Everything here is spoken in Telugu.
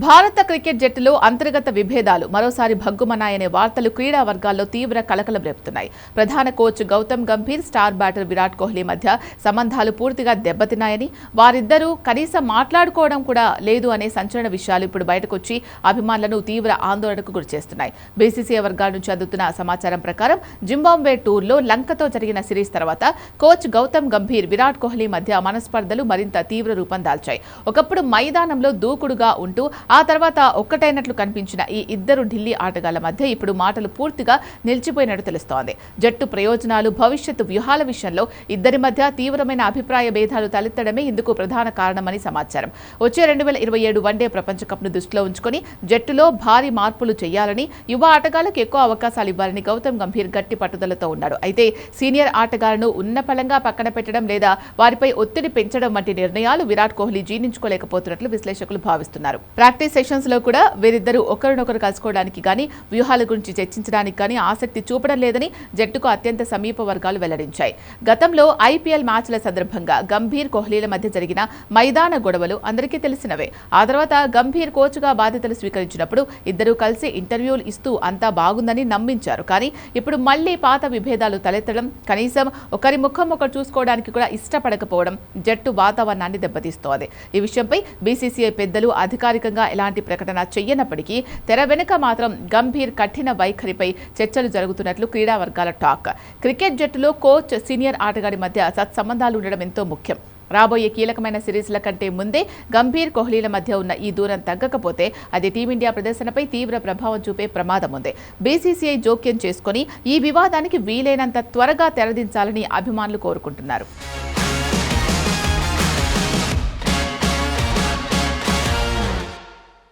భారత క్రికెట్ జట్టులో అంతర్గత విభేదాలు మరోసారి భగ్గుమన్నాయనే వార్తలు క్రీడా వర్గాల్లో తీవ్ర కలకలం రేపుతున్నాయి. ప్రధాన coach Gautam Gambhir, star batter Virat Kohli మధ్య సంబంధాలు పూర్తిగా దెబ్బతిన్నాయని, వారిద్దరూ కనీసం మాట్లాడుకోవడం కూడా లేదు అనే సంచలన విషయాలు ఇప్పుడు బయటకొచ్చి అభిమానులను తీవ్ర ఆందోళనకు గురిచేస్తున్నాయి. బీసీసీఐ వర్గాల నుంచి అందుతున్న సమాచారం ప్రకారం జింబాబ్వే టూర్లో లంకతో జరిగిన సిరీస్ తర్వాత కోచ్ గౌతమ్ గంభీర్, విరాట్ కోహ్లీ మధ్య మనస్పర్ధలు మరింత తీవ్ర రూపం దాల్చాయి. ఒకప్పుడు మైదానంలో దూకుడుగా ఉంటూ ఆ తర్వాత ఒక్కటైనట్లు కనిపించిన ఈ ఇద్దరు ఢిల్లీ ఆటగాళ్ల మధ్య ఇప్పుడు మాటలు పూర్తిగా నిలిచిపోయినట్టు తెలుస్తోంది. జట్టు ప్రయోజనాలు, భవిష్యత్తు వ్యూహాల విషయంలో ఇద్దరి మధ్య తీవ్రమైన అభిప్రాయ భేదాలు తలెత్తడమే ఇందుకు ప్రధాన కారణమని సమాచారం. వచ్చే 2027 వన్డే ప్రపంచ కప్ను దృష్టిలో ఉంచుకొని జట్టులో భారీ మార్పులు చేయాలని, యువ ఆటగాళ్లకు ఎక్కువ అవకాశాలు ఇవ్వాలని గౌతమ్ గంభీర్ గట్టి పట్టుదలతో ఉన్నాడు. అయితే సీనియర్ ఆటగాళ్లను ఉన్నపళంగా పక్కన పెట్టడం లేదా వారిపై ఒత్తిడి పెంచడం వంటి నిర్ణయాలు విరాట్ కోహ్లీ జీర్ణించుకోలేకపోతున్నట్లు విశ్లేషకులు భావిస్తున్నారు. ప్రాక్టీస్ సెషన్స్ లో కూడా వీరిద్దరూ ఒకరినొకరు కలుసుకోవడానికి కానీ, వ్యూహాల గురించి చర్చించడానికి కానీ ఆసక్తి చూపడం లేదని జట్టుకు అత్యంత సమీప వర్గాలు వెల్లడించాయి. గతంలో ఐపీఎల్ మ్యాచ్ల సందర్భంగా గంభీర్, కోహ్లీల మధ్య జరిగిన మైదాన గొడవలు అందరికీ తెలిసినవే. ఆ తర్వాత గంభీర్ కోచ్గా బాధ్యతలు స్వీకరించినప్పుడు ఇద్దరూ కలిసి ఇంటర్వ్యూలు ఇస్తూ అంతా బాగుందని నమ్మించారు. కానీ ఇప్పుడు మళ్లీ పాత విభేదాలు తలెత్తడం, కనీసం ఒకరి ముఖం ఒకరు చూసుకోవడానికి కూడా ఇష్టపడకపోవడం జట్టు వాతావరణాన్ని దెబ్బతీస్తోంది. ఈ విషయంపై బీసీసీఐ పెద్దలు అధికారికంగా ఎలాంటి ప్రకటన చెయ్యనప్పటికీ తెర వెనుక మాత్రం గంభీర్ కఠిన వైఖరిపై చర్చలు జరుగుతున్నట్లు క్రీడా వర్గాల టాక్. క్రికెట్ జట్టులో కోచ్, సీనియర్ ఆటగాడి మధ్య సత్సంబంధాలు ఉండడం ఎంతో ముఖ్యం. రాబోయే కీలకమైన సిరీస్ల కంటే ముందే గంభీర్, కోహ్లీల మధ్య ఉన్న ఈ దూరం తగ్గకపోతే అది టీమిండియా ప్రదర్శనపై తీవ్ర ప్రభావం చూపే ప్రమాదం ఉంది. బీసీసీఐ జోక్యం చేసుకుని ఈ వివాదానికి వీలైనంత త్వరగా తెరదించాలని అభిమానులు కోరుకుంటున్నారు.